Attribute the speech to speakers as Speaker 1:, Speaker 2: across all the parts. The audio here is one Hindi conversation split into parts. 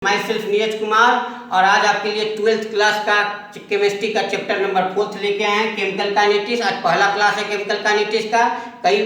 Speaker 1: मैं सिर्फ नीरज कुमार और आज आपके लिए 12th क्लास का केमिस्ट्री का चैप्टर नंबर 4 लेके आए हैं केमिकल काइनेटिक्स। आज पहला क्लास है केमिकल काइनेटिक्स का, कई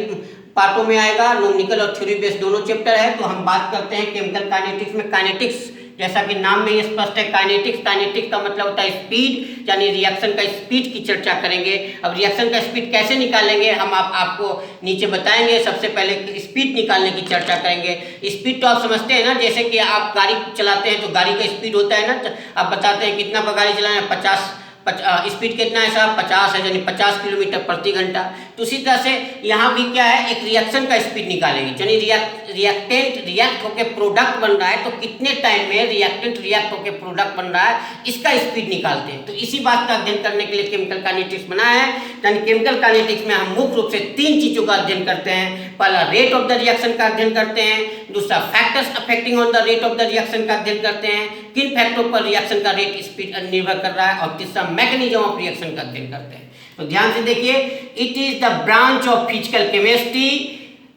Speaker 1: पार्टों में आएगा, न्यूमेरिकल और थ्योरी बेस्ड दोनों चैप्टर है। तो हम बात करते हैं केमिकल काइनेटिक्स में। काइनेटिक्स जैसा कि नाम में ही स्पष्ट है, काइनेटिक्स का मतलब होता है स्पीड, यानी रिएक्शन का स्पीड की चर्चा करेंगे। अब रिएक्शन का स्पीड कैसे निकालेंगे हम आपको नीचे बताएंगे। सबसे पहले स्पीड निकालने की चर्चा करेंगे। स्पीड तो आप समझते हैं ना, जैसे कि आप गाड़ी चलाते हैं तो गाड़ी का स्पीड होता है ना, तो आप बताते हैं कितना पर गाड़ी चलाना है, 50 स्पीड कितना है साहब, 50 है, यानी 50 किलोमीटर प्रति घंटा। तो उसी तरह से यहाँ भी क्या है, एक रिएक्शन का स्पीड निकालेंगे, यानी रिएक्टेंट रिएक्ट होकर प्रोडक्ट बन रहा है तो कितने टाइम में रिएक्टेंट रिएक्ट होकर प्रोडक्ट बन रहा है, इसका स्पीड निकालते हैं। तो इसी बात का अध्ययन करने के लिए केमिकल काइनेटिक्स बनाया है। यानी केमिकल काइनेटिक्स में हम मुख्य रूप से 3 चीज़ों का अध्ययन करते हैं। पहला रेट ऑफ द रिएक्शन का अध्ययन करते हैं, दूसरा factors affecting on the rate of the reaction का अध्ययन करते हैं, किन फैक्टरों पर रिएक्शन का रेट स्पीड निर्भर कर रहा है, और तीसरा मैकेनिज्म ऑफ रिएक्शन का अध्ययन करते हैं। तो ध्यान से देखिए, it is the branch of physical chemistry.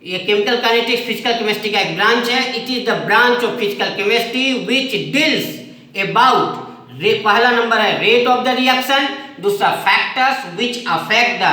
Speaker 1: ये केमिकल काइनेटिक्स फिजिकल केमिस्ट्री का एक ब्रांच है। It is the branch of physical chemistry which deals about, पहला नंबर है रेट ऑफ द रिएक्शन, दूसरा factors which affect the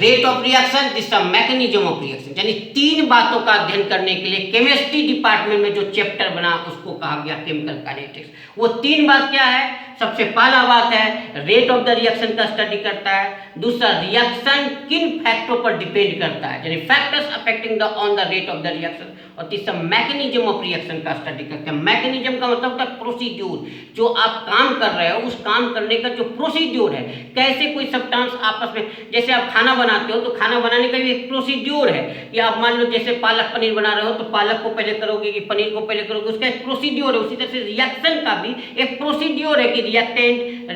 Speaker 1: rate of reaction, तीसरा मैकेनिज्म ऑफ रिएक्शन। यानी 3 बातों का अध्ययन करने के लिए केमिस्ट्री डिपार्टमेंट में जो चैप्टर बना उसको कहा गया केमिकल काइनेटिक्स। वो 3 बात क्या है? सबसे पहला बात है रेट ऑफ द रिएक्शन का स्टडी करता है, दूसरा रिएक्शन किन फैक्टरों पर डिपेंड करता है, यानी factors affecting the on the rate of the reaction, और तीसरा मैकेनिज्म ऑफ रिएक्शन का स्टडी करते हैं। मैकेनिज्म का मतलब होता है प्रोसीड्यूर, जो आप काम कर रहे हो उस काम करने का जो प्रोसीड्यूर है, कैसे कोई सब्सटेंस आपस में, जैसे आप खाना बनाते हो तो खाना बनाने का भी एक प्रोसीड्यूर है कि आप मान लो जैसे पालक पनीर बना रहे हो तो पालक को पहले करोगे कि पनीर को पहले करोगे, उसका एक प्रोसीड्यूर है। उसी तरह से रिएक्शन का भी एक प्रोसीड्यूर है कि रिएक्टेंट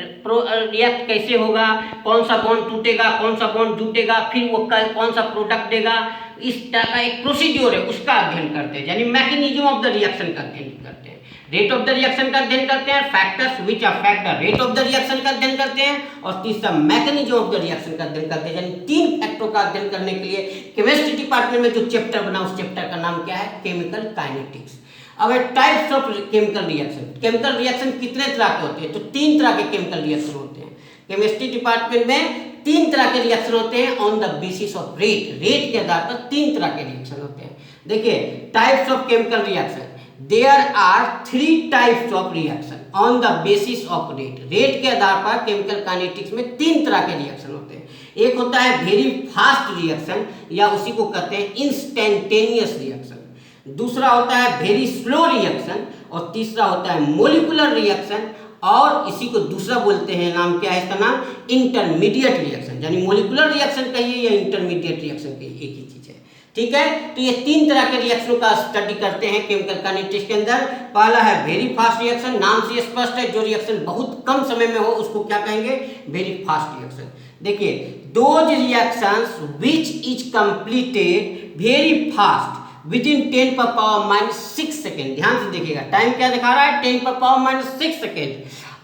Speaker 1: रिएक्ट कैसे होगा, कौन सा बॉन्ड टूटेगा, कौन सा बॉन्ड जुटेगा, फिर वो कौन सा प्रोडक्ट देगा, इस तरह का एक प्रोसीड्यूर है, उसका अध्ययन करते हैं। यानी मैकेनिज्म ऑफ द रिएक्शन का अध्ययन करते हैं, रेट ऑफ द रिएक्शन का अध्ययन करते हैं, factors which affect the rate of the reaction का अध्ययन करते हैं, और तीसरा मैकेनिज्म ऑफ द रिएक्शन का अध्ययन करते हैं। यानी 3 फैक्टरों का अध्ययन करने के लिए केमिस्ट्री डिपार्टमेंट में जो चैप्टर बना उस चैप्टर का नाम क्या है, केमिकल काइनेटिक्स। अब types of chemical reaction, chemical reaction कितने तरह के होते हैं? तो 3 तरह के केमिकल रिएक्शन होते हैं केमिस्ट्री डिपार्टमेंट में। 3 तरह के रिएक्शन होते हैं on the basis of rate, rate के आधार पर 3 तरह के रिएक्शन होते हैं। देखिए types of chemical reaction, there are 3 types of reaction on the basis of rate. Rate के आधार पर केमिकल काइनेटिक्स में 3 तरह के रिएक्शन होते हैं। एक होता है वेरी फास्ट रिएक्शन, या उसी को कहते हैं इंस्टेंटेनियस रिएक्शन, दूसरा होता है वेरी स्लो रिएक्शन, और तीसरा होता है मोलिकुलर रिएक्शन, और इसी को दूसरा बोलते हैं, नाम क्या है इसका नाम, इंटरमीडिएट रिएक्शन। यानी मोलिकुलर रिएक्शन कहिए या इंटरमीडिएट रिएक्शन कहिए, एक ही चीज है, ठीक है। तो ये 3 तरह के रिएक्शनों का स्टडी करते हैं केमिकल काइनेटिक्स के अंदर। पहला है वेरी फास्ट रिएक्शन, नाम से स्पष्ट है, जो रिएक्शन बहुत कम समय में हो उसको क्या कहेंगे, वेरी फास्ट रिएक्शन। देखिए those reactions which is completed very fast within 10⁻⁻6 second. ध्यान से देखिएगा, टाइम क्या दिखा रहा है, 10⁻⁻6 second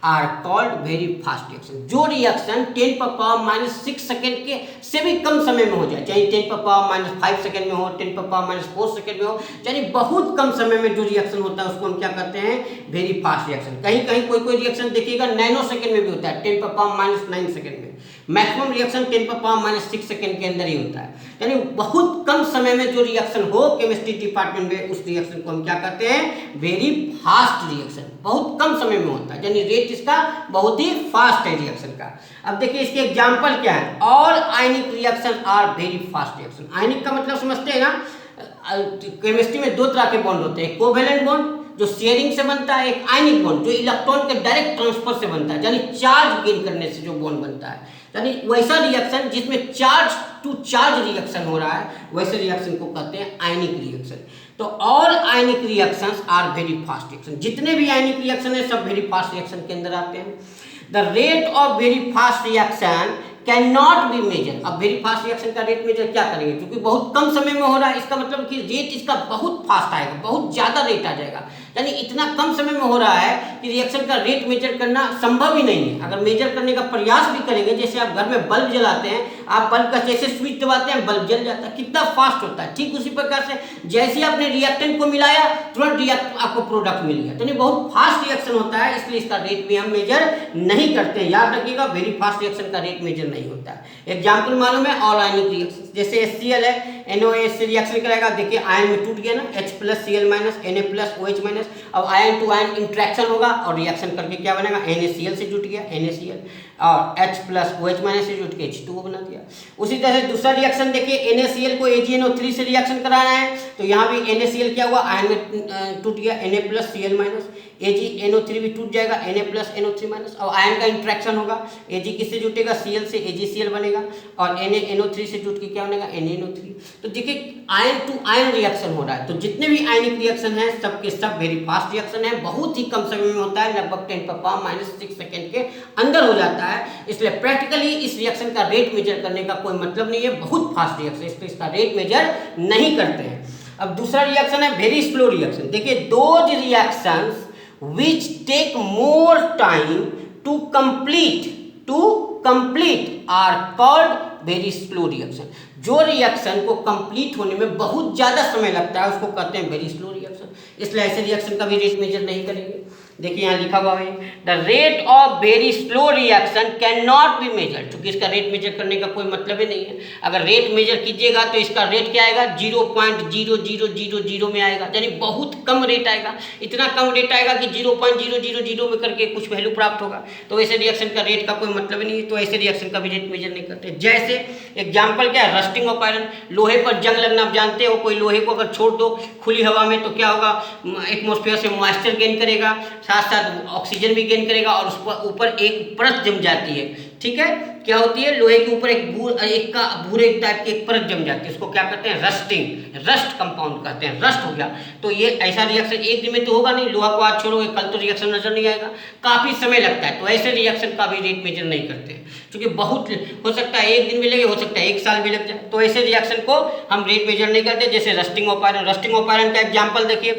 Speaker 1: are called very fast reaction. जो रिएक्शन 10⁻⁻6 सेकेंड के से भी कम समय में हो जाए, चाहे 10⁻⁻5 सेकेंड में हो, 10⁻⁻4 सेकेंड में हो, यानी बहुत कम समय में जो रिएक्शन होता है उसको हम क्या कहते हैं, वेरी फास्ट रिएक्शन। कहीं कहीं कोई रिएक्शन देखिएगा नैनो सेकेंड में भी होता है, 10⁻⁹ सेकेंड में। मैक्सिमम रिएक्शन 10⁻�6 सेकेंड के अंदर ही होता है। यानी बहुत कम समय में जो रिएक्शन हो केमिस्ट्री डिपार्टमेंट में, उस रिएक्शन को हम क्या कहते हैं, वेरी फास्ट रिएक्शन। बहुत कम समय में होता है, यानी रेट इसका बहुत ही फास्ट है रिएक्शन का। अब देखिए इसके एग्जांपल क्या है, all ionic reaction are very fast reaction. Ionic का मतलब समझते हैं ना, केमिस्ट्री में 2 तरह के बॉन्ड होते हैं, कोवेलेंट बॉन्ड जो शेयरिंग से बनता है, एक आयनिक बॉन्ड जो इलेक्ट्रॉन के डायरेक्ट ट्रांसफर से बनता है, यानी चार्ज गेन करने से जो बॉन्ड बनता है। यानी वैसा रिएक्शन जिसमें चार्ज टू चार्ज रिएक्शन हो रहा है, वैसे रिएक्शन को कहते हैं आयनिक रिएक्शन। तो all ionic reactions are very fast reaction, जितने भी आयनिक रिएक्शन है सब वेरी फास्ट रिएक्शन के अंदर आते हैं। The rate of very fast reaction can not be measure. अब वेरी फास्ट रिएक्शन का रेट मेजर क्या करेंगे, क्योंकि बहुत कम समय में हो रहा है, इसका मतलब कि रेट इसका बहुत फास्ट आएगा, बहुत ज्यादा रेट आ जाएगा। यानी इतना कम समय में हो रहा है कि रिएक्शन का रेट मेजर करना संभव ही नहीं है। अगर मेजर करने का प्रयास भी करेंगे, जैसे आप घर में बल्ब जलाते हैं, आप बल्ब का जैसे स्विच दबाते हैं बल्ब जल जाता है, कितना फास्ट होता है। ठीक उसी प्रकार से जैसे ही आपने रिएक्टेंट को मिलाया तुरंत आपको प्रोडक्ट मिल गया, तो ये बहुत फास्ट रिएक्शन होता है, इसलिए इसका रेट भी हम मेजर नहीं करते। याद रखिएगा, वेरी फास्ट रिएक्शन का रेट मेजर नहीं होता है। एग्जाम्पल मालूम है, ऑल आयनिक रिएक्शन, जैसे HCl है, NaOH से रिएक्शन कराएगा, देखिए आयन में टूट गया ना, H plus Cl minus Na+OH minus, अब आयन टू आयन इंट्रैक्शन होगा और रिएक्शन करके क्या बनेगा, NaCl से जुट गया NaCl, और H प्लस OH माइनस से जुट के H2O बना दिया। उसी तरह से दूसरा रिएक्शन देखिए, NaCl को AgNO3 से रिएक्शन कराना है, तो यहाँ भी NaCl क्या हुआ, आयन में टूट गया Na+Cl माइनस, AgNO3 भी टूट जाएगा Na+NO3 माइनस, और आयन का इंट्रैक्शन होगा, Ag किससे जुटेगा, Cl से, AgCl बनेगा, और NaNO3 से जुट के क्या बनेगा, NaNO3। तो देखिए आयन टू आयन रिएक्शन हो रहा है, तो जितने भी आयनिक रिएक्शन हैं सब के सब वेरी फास्ट रिएक्शन है, बहुत ही कम समय में होता है, लगभग 10⁻⁻⁶ सेकेंड के अंदर हो जाता है। इसलिए प्रैक्टिकली इस रिएक्शन का रेट मेजर करने का कोई मतलब नहीं है, बहुत फास्ट रिएक्शन, इसलिए इसका रेट मेजर नहीं करते हैं। अब दूसरा रिएक्शन है वेरी स्लो रिएक्शन। देखिए those reactions which take more time to complete are called very slow reaction। जो रिएक्शन को कंप्लीट होने में बहुत ज़्यादा समय लगता है उसको कहते हैं वेरी स्लो रिएक्शन, इसलिए ऐसे रिएक्शन का भी रेट मेजर नहीं करेंगे। देखिए यहाँ लिखा हुआ है, the rate of very slow reaction can not be measure, क्योंकि इसका रेट मेजर करने का कोई मतलब ही नहीं है। अगर रेट मेजर कीजिएगा तो इसका रेट क्या आएगा, 0.0000 में आएगा, यानी बहुत कम रेट आएगा, इतना कम रेट आएगा कि 0.000 में करके कुछ वैल्यू प्राप्त होगा, तो ऐसे रिएक्शन का रेट का कोई मतलब ही नहीं है, तो ऐसे रिएक्शन का भी रेट मेजर नहीं करते। जैसे एग्जाम्पल क्या है, रस्टिंग ऑफ आयरन, लोहे पर जंग लगना, आप जानते हो, कोई लोहे को अगर छोड़ दो खुली हवा में तो क्या होगा, एटमॉस्फेयर से मॉइस्चर गेन करेगा, साथ साथ ऑक्सीजन भी गेन करेगा, और उस पर ऊपर एक परत जम जाती है। ठीक है, क्या होती है, लोहे के ऊपर एक भूरे टाइप की एक परत जम जाती है, उसको क्या कहते हैं, रस्टिंग, रस्ट कंपाउंड कहते हैं, रस्ट हो गया। तो ये ऐसा रिएक्शन एक दिन में तो होगा नहीं, लोहा को आज छोड़ोगे कल तो रिएक्शन नजर नहीं आएगा, काफी समय लगता है, तो ऐसे रिएक्शन का भी रेट मेजर नहीं करते, क्योंकि बहुत हो सकता है एक दिन में लगे, हो सकता है एक साल भी लग जाए, तो ऐसे रिएक्शन को हम रेट मेजर नहीं करते। जैसे rusting of iron, rusting of iron का एग्जाम्पल देखिए,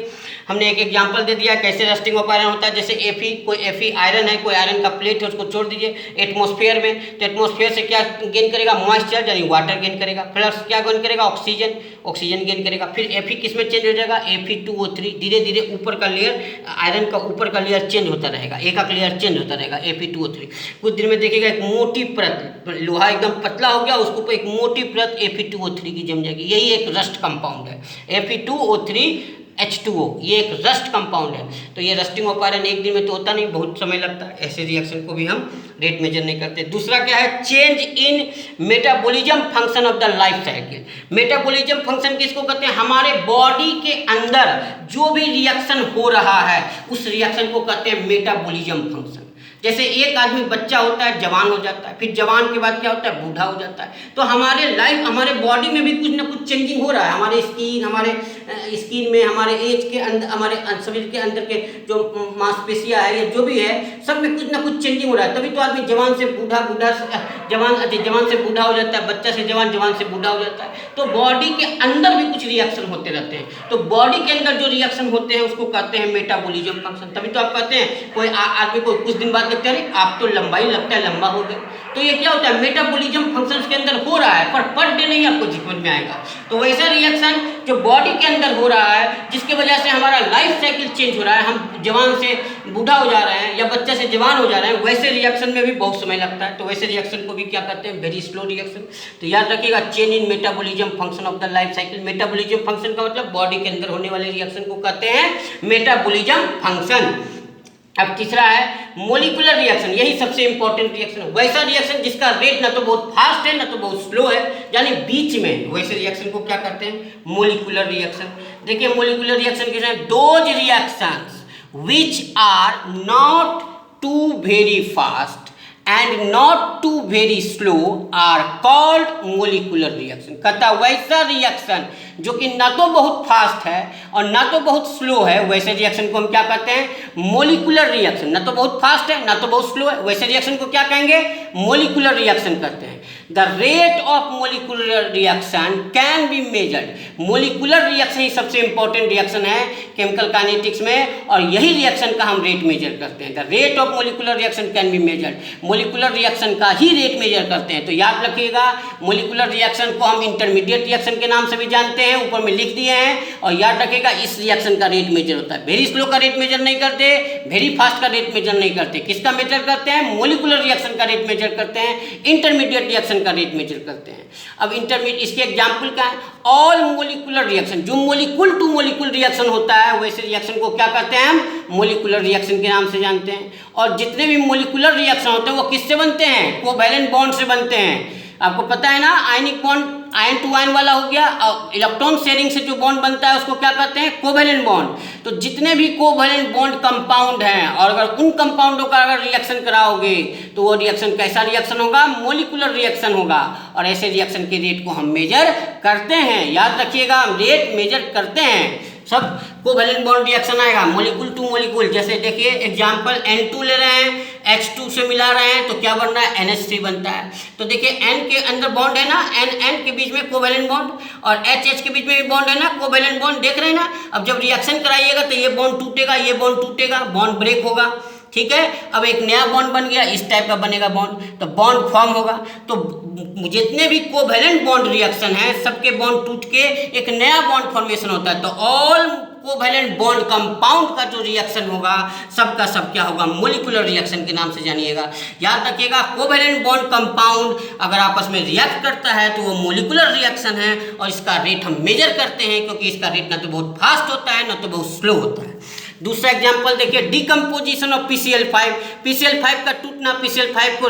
Speaker 1: हमने एक एग्जाम्पल दे दिया कैसे रस्टिंग ऑफ आयरन होता है। जैसे Fe, कोई Fe आयरन है, कोई आयरन का प्लेट है, उसको छोड़ दीजिए एटमॉस्फेयर में, तो एटमॉस्फेयर से क्या गेन करेगा, मॉइस्चर यानी वाटर गेन करेगा, प्लस क्या गेन करेगा, ऑक्सीजन, ऑक्सीजन गेन करेगा। फिर Fe किस में चेंज हो जाएगा, Fe2O3, धीरे धीरे ऊपर का लेयर, आयरन का ऊपर का लेयर चेंज होता रहेगा, एक का लेयर चेंज होता रहेगा, Fe2O3। कुछ दिन में देखिएगा एक मोटी परत, लोहा एकदम पतला हो गया, उसके ऊपर एक मोटी परत Fe2O3 की जम जाएगी, यही एक रस्ट कंपाउंड है, Fe2O3H2O, ये एक रस्ट कंपाउंड है। तो ये रस्टिंग ऑफ आयरन एक दिन में तो होता नहीं, बहुत समय लगता है, ऐसे रिएक्शन को भी हम रेट मेजर नहीं करते। दूसरा क्या है, change in metabolism function of the life cycle. Metabolism function किसको कहते हैं, हमारे बॉडी के अंदर जो भी रिएक्शन हो रहा है उस रिएक्शन को कहते हैं मेटाबॉलिज्म फंक्शन। जैसे एक आदमी बच्चा होता है, जवान हो जाता है, फिर जवान के बाद क्या होता है, बूढ़ा हो जाता है, तो हमारे लाइफ, हमारे बॉडी में भी कुछ ना कुछ चेंजिंग हो रहा है, हमारे स्किन में, हमारे एज के अंदर, हमारे शरीर के अंदर के जो मांसपेशियां है या जो भी है, सब में कुछ ना कुछ चेंजिंग हो रहा है, तभी तो आदमी जवान से बूढ़ा, जवान से बूढ़ा हो जाता है, बच्चा से जवान, जवान से बूढ़ा हो जाता है। तो बॉडी के अंदर भी कुछ रिएक्शन होते रहते हैं, तो बॉडी के अंदर जो रिएक्शन होते हैं उसको कहते हैं मेटाबॉलिज्म फंक्शन। तभी तो आप कहते हैं कोई आदमी को कुछ दिन बाद देखते हैं आप तो लंबाई लगता है, लंबा हो गए, तो ये क्या होता है, मेटाबॉलिज्म फंक्शन के अंदर हो रहा है, पर डे नहीं आपको जीवन में आएगा। तो वैसा रिएक्शन जो बॉडी के अंदर हो रहा है, जिसकी वजह से हमारा लाइफ साइकिल चेंज हो रहा है, हम जवान से बूढ़ा हो जा रहे हैं या बच्चे से जवान हो जा रहे हैं, वैसे रिएक्शन में भी बहुत समय लगता है, तो वैसे रिएक्शन को भी क्या कहते हैं, वेरी स्लो रिएक्शन। तो याद रखिएगा, change in metabolism function of the life cycle. Metabolism function का मतलब बॉडी के अंदर होने वाले रिएक्शन को कहते हैं मेटाबॉलिज्म फंक्शन। अब तीसरा है मोलिकुलर रिएक्शन, यही सबसे इंपॉर्टेंट रिएक्शन है, वैसा रिएक्शन जिसका रेट ना तो बहुत फास्ट है ना तो बहुत स्लो है, यानी बीच में, वैसे रिएक्शन को क्या कहते हैं, मोलिकुलर रिएक्शन। देखिए मोलिकुलर रिएक्शन किस है, those reactions which are not too very fast and not too very slow are called molecular reaction. कहता वैसा रिएक्शन जो कि ना तो बहुत फास्ट है और ना तो बहुत स्लो है, वैसे रिएक्शन को हम क्या कहते हैं, मोलिकुलर रिएक्शन। ना तो बहुत फास्ट है ना तो बहुत स्लो है, वैसे रिएक्शन को क्या कहेंगे, मोलिकुलर रिएक्शन कहते हैं। The rate of molecular reaction can be measured. Molecular reaction ही सबसे इंपॉर्टेंट रिएक्शन है केमिकल काइनेटिक्स में, और यही रिएक्शन का हम रेट मेजर करते हैं। The rate of molecular reaction can be measured, molecular reaction का ही रेट मेजर करते हैं। तो याद रखिएगा, मोलिकुलर रिएक्शन को हम इंटरमीडिएट रिएक्शन के नाम से भी जानते हैं, ऊपर में लिख दिए हैं। और याद रखिएगा, इस रिएक्शन का रेट मेजर होता है। वेरी स्लो का रेट मेजर नहीं करते, वेरी फास्ट का रेट मेजर नहीं करते। किसका मेजर करते हैं? मोलिकुलर रिएक्शन का रेट मेजर करते हैं, इंटरमीडिएट रिएक्शन का रेट मेजर करते हैं। अब इंटरमीडिएट, इसके एग्जाम्पल क्या है? ऑल मोलिकुलर रिएक्शन, जो मोलिकुल टू मोलिकुल रिएक्शन होता है वैसे रिएक्शन को क्या कहते हैं? हम मोलिकुलर रिएक्शन के नाम से जानते हैं। और जितने भी मोलिकुलर रिएक्शन होते हैं वो किससे बनते हैं? कोवैलेंट बॉन्ड से बनते हैं। आपको पता है ना, ionic bond ion to ion वाला हो गया, और इलेक्ट्रॉन शेयरिंग से जो बॉन्ड बनता है उसको क्या कहते हैं? Covalent bond. तो जितने भी कोवैलेंट बॉन्ड कंपाउंड हैं, और अगर उन कंपाउंडों का अगर रिएक्शन कराओगे तो वो रिएक्शन कैसा रिएक्शन होगा? मोलिकुलर रिएक्शन होगा। और ऐसे रिएक्शन के रेट को हम मेजर करते हैं। याद रखिएगा, हम रेट मेजर करते हैं। सब कोवैलेंट बॉन्ड रिएक्शन आएगा मोलिकुल टू मोलिकुल। जैसे देखिए एग्जांपल, N2 ले रहे हैं, H2 से मिला रहे हैं तो क्या बन रहा है? NH3 बनता है। तो देखिए N के अंदर बॉन्ड है ना, N के बीच में कोवैलेंट बॉन्ड, और H के बीच में भी बॉन्ड है ना, कोवैलेंट बॉन्ड, देख रहे हैं ना। अब जब रिएक्शन कराइएगा तो ये बॉन्ड टूटेगा, ये बॉन्ड टूटेगा, बॉन्ड ब्रेक होगा। ठीक है, अब एक नया बॉन्ड बन गया, इस टाइप का बनेगा बॉन्ड, तो बॉन्ड फॉर्म होगा। तो जितने भी कोवैलेंट बॉन्ड रिएक्शन है सबके बॉन्ड टूट के एक नया बॉन्ड फॉर्मेशन होता है। तो ऑल कोवैलेंट बॉन्ड कंपाउंड का जो रिएक्शन होगा सबका सब क्या होगा? मोलिकुलर रिएक्शन के नाम से जानिएगा। याद रखिएगा, कोवैलेंट बॉन्ड कंपाउंड अगर आपस में रिएक्ट करता है तो वो मोलिकुलर रिएक्शन है, और इसका रेट हम मेजर करते हैं, क्योंकि इसका रेट ना तो बहुत फास्ट होता है ना तो बहुत स्लो होता है। दूसरा एग्जांपल देखिए, डिकम्पोजिशन ऑफ PCl5। PCl5 का टूटना, PCl5 को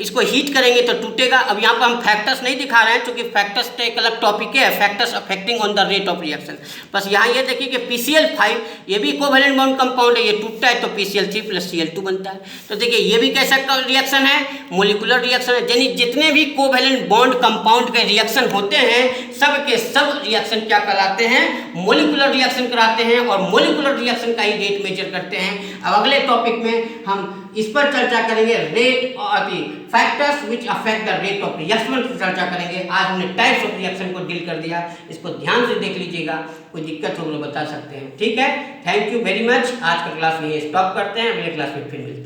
Speaker 1: इसको हीट करेंगे तो टूटेगा। अब यहाँ पर हम फैक्टर्स नहीं दिखा रहे हैं, क्योंकि फैक्टर्स तो एक अलग टॉपिक है, factors affecting on the rate of reaction. बस यहाँ ये देखिए कि PCl5 ये भी कोवैलेंट बॉन्ड कंपाउंड है, ये टूटता है तो PCl3 + Cl2 बनता है। तो देखिए ये भी कैसा रिएक्शन है? मोलिकुलर रिएक्शन है। यानी जितने भी कोवैलेंट बॉन्ड कंपाउंड के रिएक्शन होते हैं सब के सब रिएक्शन क्या कहलाते हैं? मोलिकुलर रिएक्शन कराते हैं, और मोलिकुलर रिएक्शन का ही रेट मेजर करते हैं। अब अगले टॉपिक में हम इस पर चर्चा करेंगे, रेट और factors which affect the rate of reaction की चर्चा करेंगे। आज हमने टाइप्स ऑफ रिएक्शन को डील कर दिया, इसको ध्यान से देख लीजिएगा, कोई दिक्कत हो तो बता सकते हैं। ठीक है, थैंक यू वेरी मच। आज का क्लास यही स्टॉप करते हैं, अगले क्लास में फिर मिलते हैं।